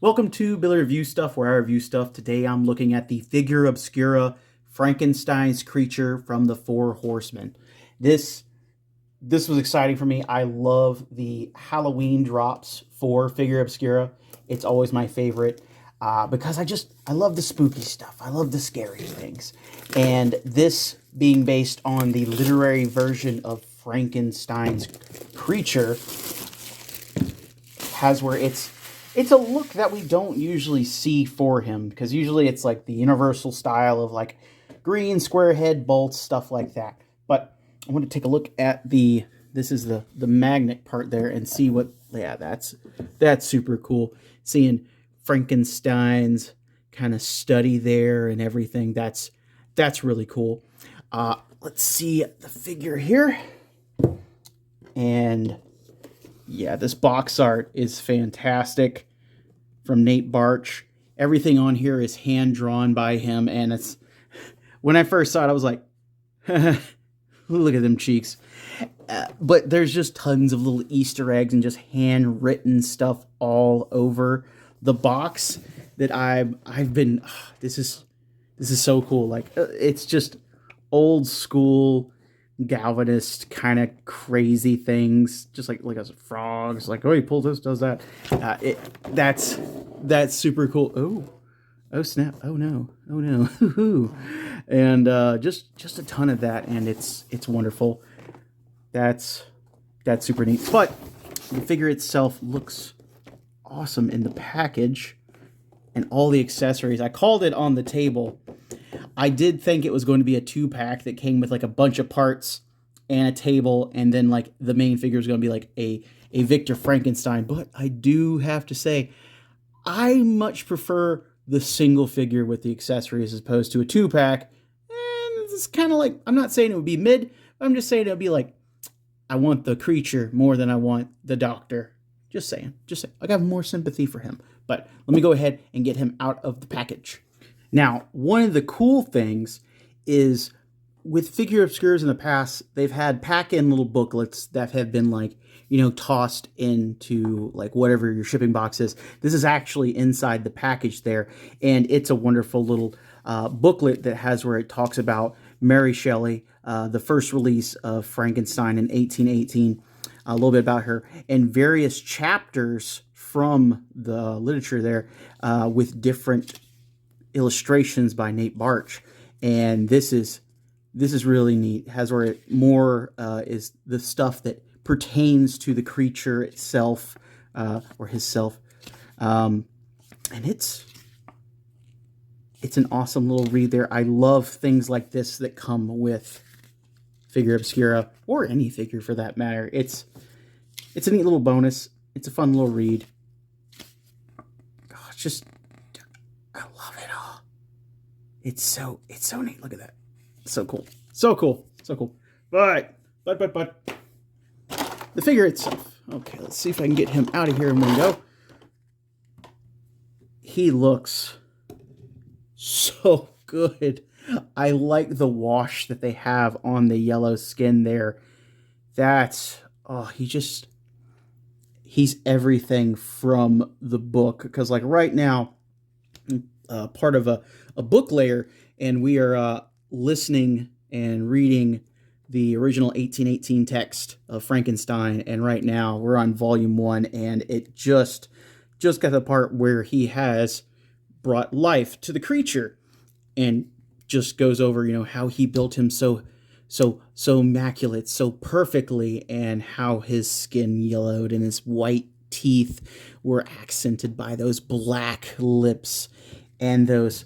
Welcome to Billy Review Stuff, where I review stuff. Today I'm looking at the Figura Obscura, Frankenstein's creature from the Four Horsemen. This was exciting for me. I love the Halloween drops for Figura Obscura. It's always my favorite because I love the spooky stuff. I love the scary things. And this being based on the literary version of Frankenstein's creature has where it's a look that we don't usually see for him, because usually it's like the universal style of like green square head bolts, stuff like that. But I want to take a look at this is the magnet part there and see what, yeah, that's super cool. Seeing Frankenstein's kind of study there and everything, that's really cool. Let's see the figure here. And yeah, this box art is fantastic from Nate Barch. Everything on here is hand drawn by him, and it's, when I first saw it, I was like, look at them cheeks. But there's just tons of little Easter eggs and just handwritten stuff all over the box that I've been. This is so cool. Like, it's just old school Galvanist kind of crazy things, just like as frogs, like, oh, he pulls this, does that. That's super cool. Oh snap, oh no. And just a ton of that, and it's wonderful. That's super neat. But the figure itself looks awesome in the package, and all the accessories. I called it on the table. I did think it was going to be a 2-pack that came with like a bunch of parts and a table, and then like the main figure is going to be like a Victor Frankenstein. But I do have to say, I much prefer the single figure with the accessories as opposed to a 2-pack. And it's kind of like, I'm not saying it would be mid, I'm just saying it would be like, I want the creature more than I want the doctor. Just saying. I got more sympathy for him. But let me go ahead and get him out of the package. Now, one of the cool things is with Figura Obscuras in the past, they've had pack-in little booklets that have been like, tossed into like whatever your shipping box is. This is actually inside the package there, and it's a wonderful little booklet that has where it talks about Mary Shelley, the first release of Frankenstein in 1818, a little bit about her, and various chapters from the literature there with different illustrations by Nate Barch. And this is really neat. It has where it more is the stuff that pertains to the creature itself, or his self, and it's an awesome little read there. I love things like this that come with Figura Obscura, or any figure for that matter. It's a neat little bonus. It's a fun little read. It's just, I love it all. It's so neat. Look at that. So cool. But the figure itself. Okay, let's see if I can get him out of here in one go. He looks so good. I like the wash that they have on the yellow skin there. He's everything from the book. Because like right now, part of a book layer, and we are listening and reading the original 1818 text of Frankenstein, and right now we're on volume 1, and it just got the part where he has brought life to the creature, and just goes over how he built him so immaculate, so perfectly, and how his skin yellowed and his white teeth were accented by those black lips and those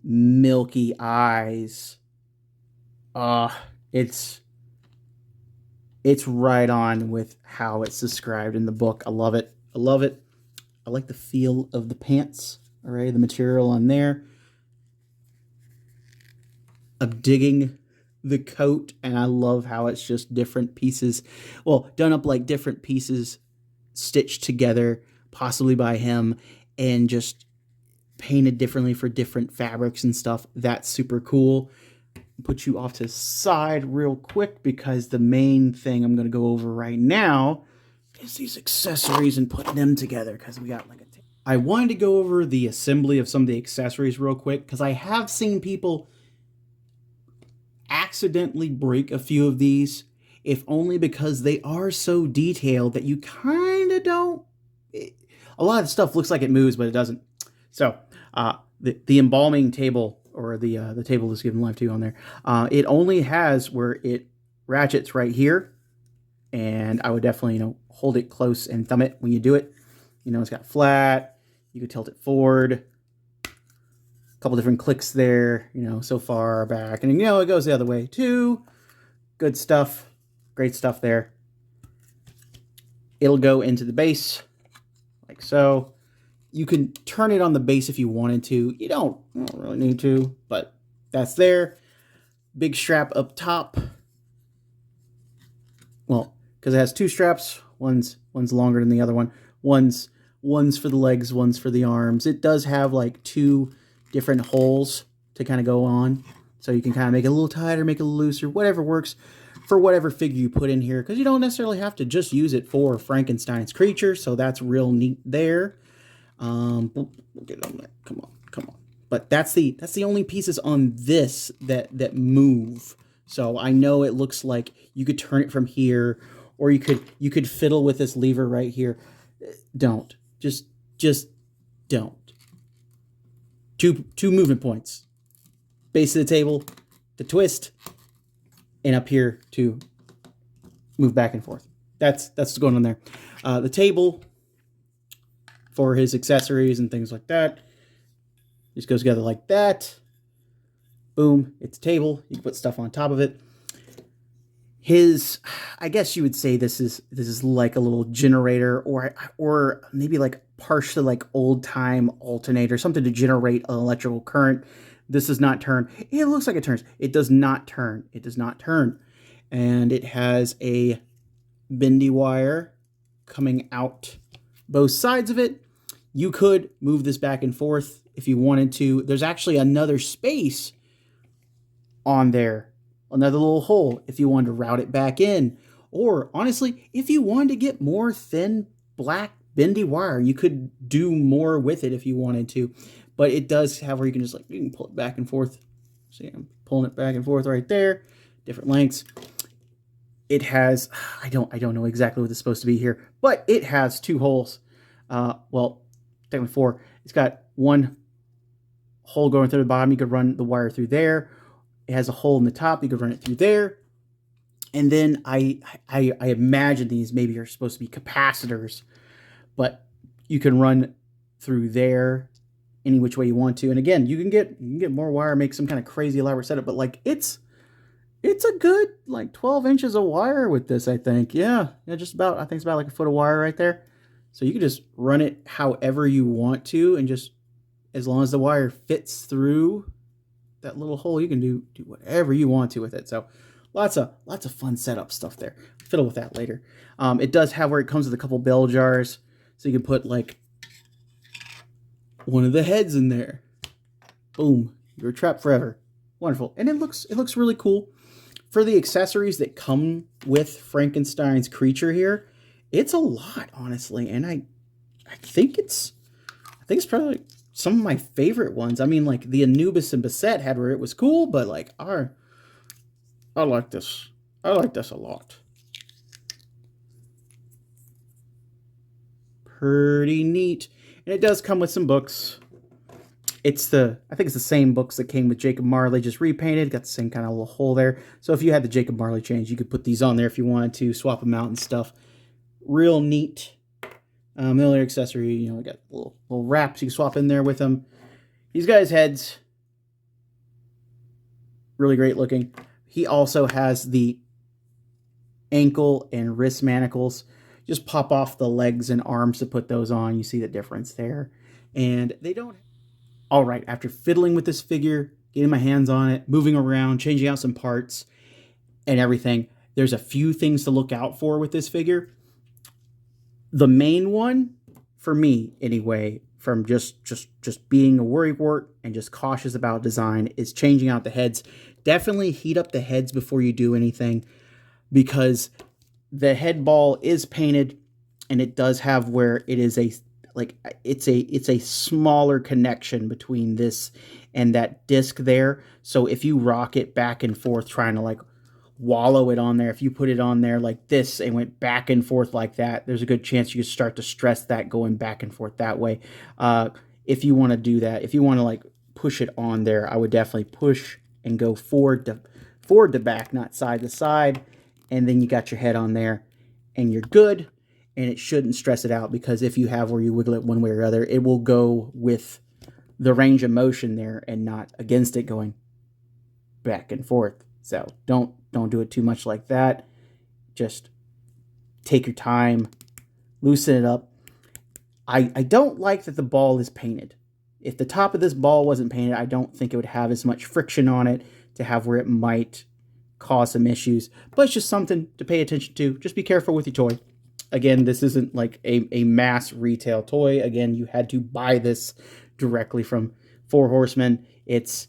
milky eyes. It's right on with how it's described in the book. I love it. I like the feel of the pants, all right, the material on there. I'm digging the coat, and I love how it's just different pieces, done up like different pieces stitched together, possibly by him, and just painted differently for different fabrics and stuff. That's super cool. Put you off to the side real quick, because the main thing I'm going to go over right now is these accessories and putting them together, because we got like I wanted to go over the assembly of some of the accessories real quick because I have seen people accidentally break a few of these, if only because they are so detailed that you kind of don't. A lot of the stuff looks like it moves, but it doesn't. So the embalming table, or the table that's given life to on there, it only has where it ratchets right here, and I would definitely hold it close and thumb it when you do it. It's got flat. You could tilt it forward. A couple different clicks there, so far back, and it goes the other way too. Good stuff, great stuff there. It'll go into the base like so. You can turn it on the base if you wanted to. You don't really need to, but that's there. Big strap up top. Well, because it has two straps. One's longer than the other one. One's for the legs, one's for the arms. It does have like two different holes to kind of go on, so you can kind of make it a little tighter, make it a little looser, whatever works for whatever figure you put in here, because you don't necessarily have to just use it for Frankenstein's creature, so that's real neat there. We'll get on there. Come on. But that's the only pieces on this that move. So I know it looks like you could turn it from here, or you could fiddle with this lever right here. Don't. Just don't. Two movement points. Base of the table to twist, and up here to move back and forth. That's what's going on there. The table for his accessories and things like that just goes together like that. Boom, it's a table. You can put stuff on top of it. I guess you would say this is like a little generator, or maybe like partially like old time alternator, something to generate an electrical current. This does not turn. It looks like it turns. It does not turn. It does not turn. And it has a bendy wire coming out both sides of it. You could move this back and forth if you wanted to. There's actually another space on there, another little hole if you wanted to route it back in. Or honestly, if you wanted to get more thin black bendy wire, you could do more with it if you wanted to. But it does have where you can just you can pull it back and forth. See, I'm pulling it back and forth right there, different lengths. It has, I don't know exactly what it's supposed to be here, but it has two holes. Well, technically four. It's got one hole going through the bottom. You could run the wire through there. It has a hole in the top. You could run it through there. And then I imagine these maybe are supposed to be capacitors, but you can run through there any which way you want to. And again, you can get more wire, make some kind of crazy elaborate setup, but it's a good 12 inches of wire with this, I think. Yeah, just about. I think it's about like a foot of wire right there. So you can just run it however you want to, and just as long as the wire fits through that little hole, you can do whatever you want to with it. So lots of fun setup stuff there. Fiddle with that later. It does have where it comes with a couple bell jars, so you can put one of the heads in there. Boom, you're trapped forever. Wonderful. And it looks really cool. For the accessories that come with Frankenstein's creature here, it's a lot, honestly. And I think it's probably some of my favorite ones. I mean, the Anubis and Beset had where it was cool, but I like this. I like this a lot. Pretty neat. And it does come with some books. I think it's the same books that came with Jacob Marley, just repainted. Got the same kind of little hole there. So if you had the Jacob Marley change, you could put these on there if you wanted to, swap them out and stuff. Real neat. The only accessory, we got little wraps you can swap in there with them. These guys' heads, really great looking. He also has the ankle and wrist manacles. Just pop off the legs and arms to put those on. You see the difference there. And they don't... All right, after fiddling with this figure, getting my hands on it, moving around, changing out some parts and everything, there's a few things to look out for with this figure. The main one, for me anyway, from just being a worrywart and just cautious about design, is changing out the heads. Definitely heat up the heads before you do anything, because the head ball is painted, and it does have where it is like it's a smaller connection between this and that disc there. So if you rock it back and forth trying to like wallow it on there, if you put it on there like this and went back and forth like that, there's a good chance you could start to stress that going back and forth that way. If you want to do that, if you want to like push it on there, I would definitely push and go forward to back, not side to side, and then you got your head on there and you're good. And it shouldn't stress it out, because if you have where you wiggle it one way or other, it will go with the range of motion there and not against it going back and forth. So don't do it too much like that. Just take your time, loosen it up. I don't like that the ball is painted. If the top of this ball wasn't painted, I don't think it would have as much friction on it to have where it might cause some issues. But it's just something to pay attention to. Just be careful with your toy. Again, this isn't like a mass retail toy. Again, you had to buy this directly from Four Horsemen. It's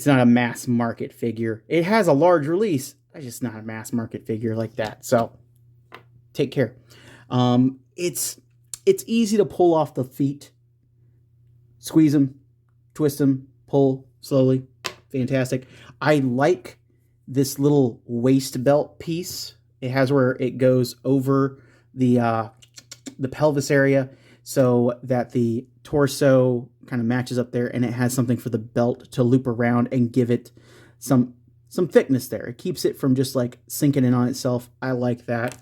not a mass market figure. It has a large release. It's just not a mass market figure like that. So take care. It's easy to pull off the feet. Squeeze them, twist them, pull slowly. Fantastic. I like this little waist belt piece. It has where it goes over the pelvis area so that the torso kind of matches up there, and it has something for the belt to loop around and give it some thickness there. It keeps it from just like sinking in on itself. I like that.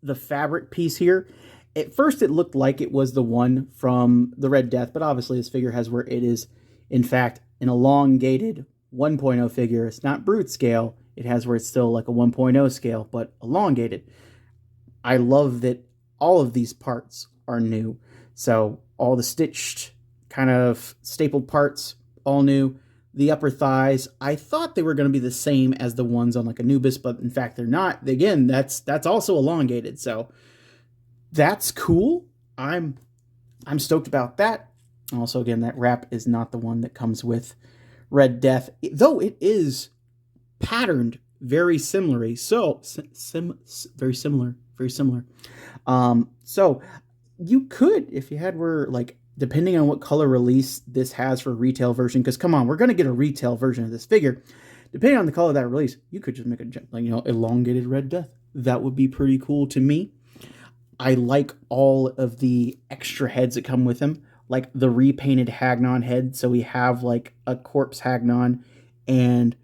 The fabric piece here, at first it looked like it was the one from the Red Death, but obviously this figure has where it is in fact an elongated 1.0 figure. It's not brute scale. It has where it's still like a 1.0 scale, but elongated. I love that all of these parts are new. So all the stitched kind of stapled parts, all new. The upper thighs, I thought they were going to be the same as the ones on like Anubis, but in fact they're not. Again, that's also elongated. So that's cool. I'm stoked about that. Also, again, that wrap is not the one that comes with Red Death, though it is patterned very similarly. So very similar. So you could, if you had were like, depending on what color release this has for retail version, because come on, we're going to get a retail version of this figure. Depending on the color of that release, you could just make a, like, elongated Red Death. That would be pretty cool to me. I like all of the extra heads that come with him, like the repainted Hagnon head. So we have like a corpse Hagnon, and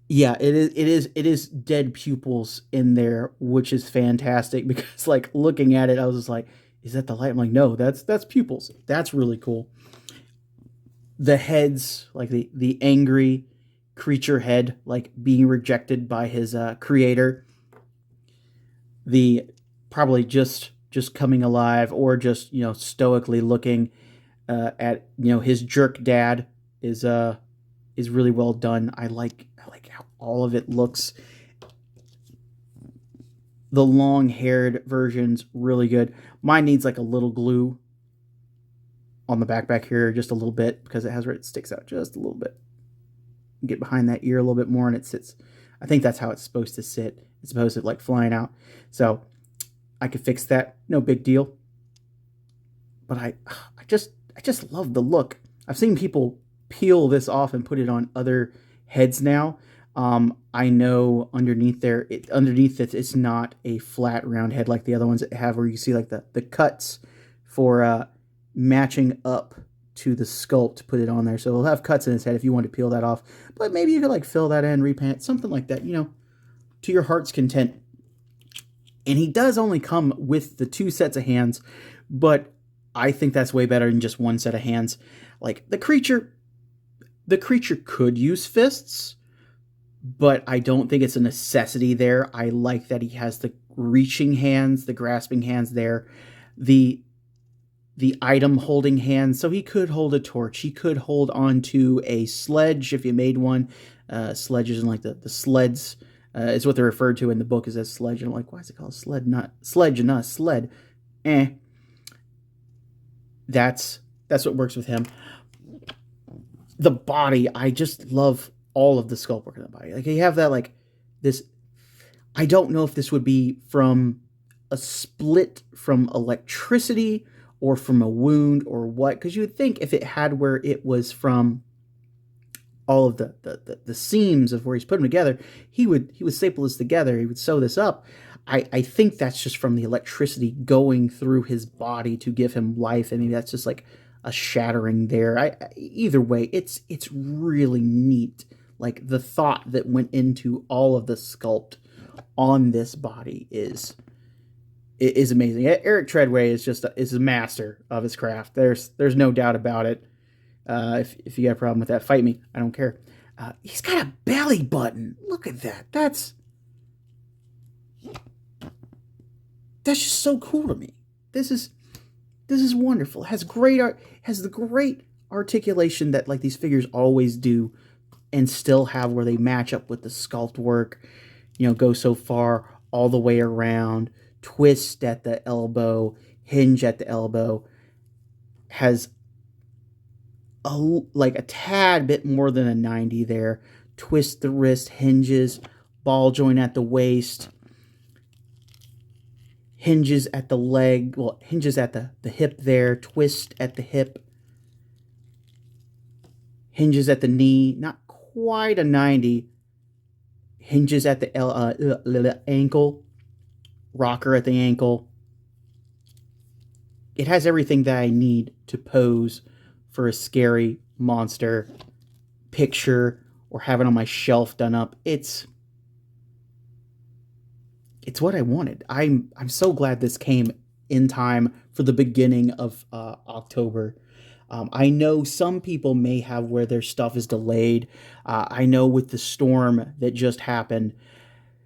yeah, it is dead pupils in there, which is fantastic, because like looking at it, I was just like, is that the light? I'm like, no, that's pupils. That's really cool. The heads, like the angry creature head, like being rejected by his creator. The probably just coming alive, or just stoically looking at his jerk dad is really well done. I like how all of it looks. The long-haired version's really good. Mine needs like a little glue on the back here, just a little bit, because it has where it sticks out just a little bit. Get behind that ear a little bit more, and it sits. I think that's how it's supposed to sit. It's supposed to like flying out. So I could fix that. No big deal. But I just love the look. I've seen people peel this off and put it on other heads now. I know underneath it, it's not a flat round head like the other ones that have where you see like the cuts for matching up to the sculpt to put it on there. So it'll have cuts in his head if you want to peel that off. But maybe you could like fill that in, repaint it, something like that, to your heart's content. And he does only come with the 2 sets of hands, but I think that's way better than just 1 set of hands. Like the creature could use fists, but I don't think it's a necessity there. I like that he has the reaching hands, the grasping hands there, the item holding hands. So he could hold a torch. He could hold onto a sledge if you made one. Sledges and like the sleds is what they're referred to in the book as a sledge. And I'm like, why is it called sled? Not sledge and not sled. That's what works with him. The body, I just love all of the sculpt work in the body. Like you have that like this. I don't know if this would be from a split from electricity or from a wound or what, because you would think if it had where it was from all of the seams of where he's put them together, he would staple this together, he would sew this up. I think that's just from the electricity going through his body to give him life. I mean, that's just like a shattering there. Either way, it's really neat. Like the thought that went into all of the sculpt on this body is amazing. Eric Treadway is a master of his craft. There's no doubt about it. If you got a problem with that, fight me. I don't care. He's got a belly button. Look at that. That's just so cool to me. This is wonderful. It has great art. Has the great articulation that like these figures always do, and still have where they match up with the sculpt work. You know, go so far all the way around, twist at the elbow, hinge at the elbow. Has like a tad bit more than a 90 there. Twist the wrist, hinges, ball joint at the waist, hinges at the leg, well, hinges at the hip there, twist at the hip, hinges at the knee, not quite a 90, hinges at the ankle, rocker at the ankle. It has everything that I need to pose for a scary monster picture or have it on my shelf done up. It's what I wanted. I'm so glad this came in time for the beginning of October. I know some people may have where their stuff is delayed. I know with the storm that just happened,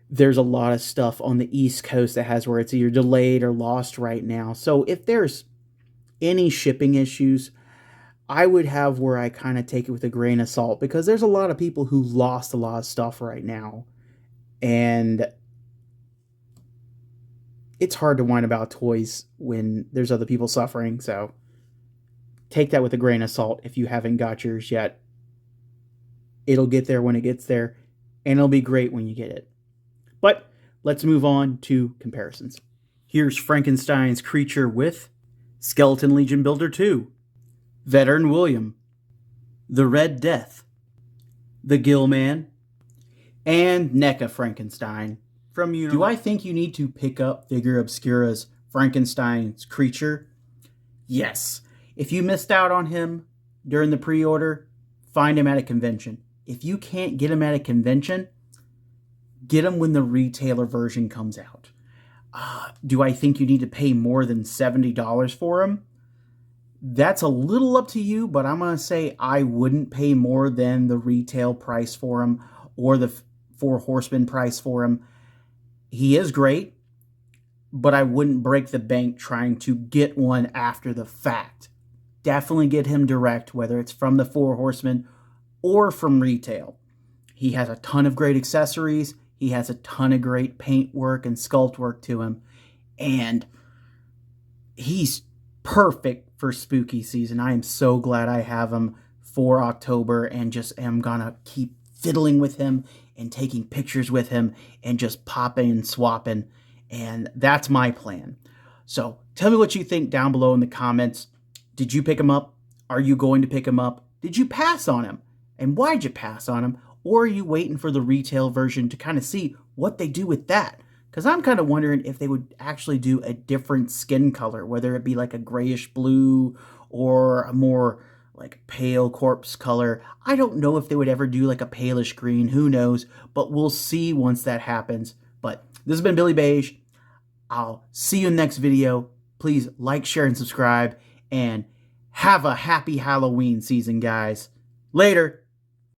there's a lot of stuff on the East Coast that has where it's either delayed or lost right now. So if there's any shipping issues, I would have where I kind of take it with a grain of salt, because there's a lot of people who lost a lot of stuff right now. And it's hard to whine about toys when there's other people suffering. So take that with a grain of salt if you haven't got yours yet. It'll get there when it gets there, and it'll be great when you get it. But let's move on to comparisons. Here's Frankenstein's creature with Skeleton Legion Builder 2, Veteran William, the Red Death, the Gill Man, and NECA Frankenstein from Universal. Do I think you need to pick up Figura Obscura's Frankenstein's creature? Yes. If you missed out on him during the pre-order, find him at a convention. If you can't get him at a convention, get him when the retailer version comes out. Do I think you need to pay more than $70 for him? That's a little up to you, but I'm going to say I wouldn't pay more than the retail price for him or the 4 Horsemen price for him. He is great, but I wouldn't break the bank trying to get one after the fact. Definitely get him direct, whether it's from the 4 Horsemen or from retail. He has a ton of great accessories. He has a ton of great paint work and sculpt work to him. And he's perfect for spooky season. I am so glad I have him for October, and just am gonna keep fiddling with him and taking pictures with him and just popping and swapping. And that's my plan. So tell me what you think down below in the comments. Did you pick him up? Are you going to pick him up? Did you pass on him? And why'd you pass on him? Or are you waiting for the retail version to kind of see what they do with that? Because I'm kind of wondering if they would actually do a different skin color, whether it be like a grayish blue or a more like pale corpse color. I don't know if they would ever do like a palish green. Who knows? But we'll see once that happens. But this has been Billy Beige. I'll see you in the next video. Please like, share, and subscribe. And have a happy Halloween season, guys. Later.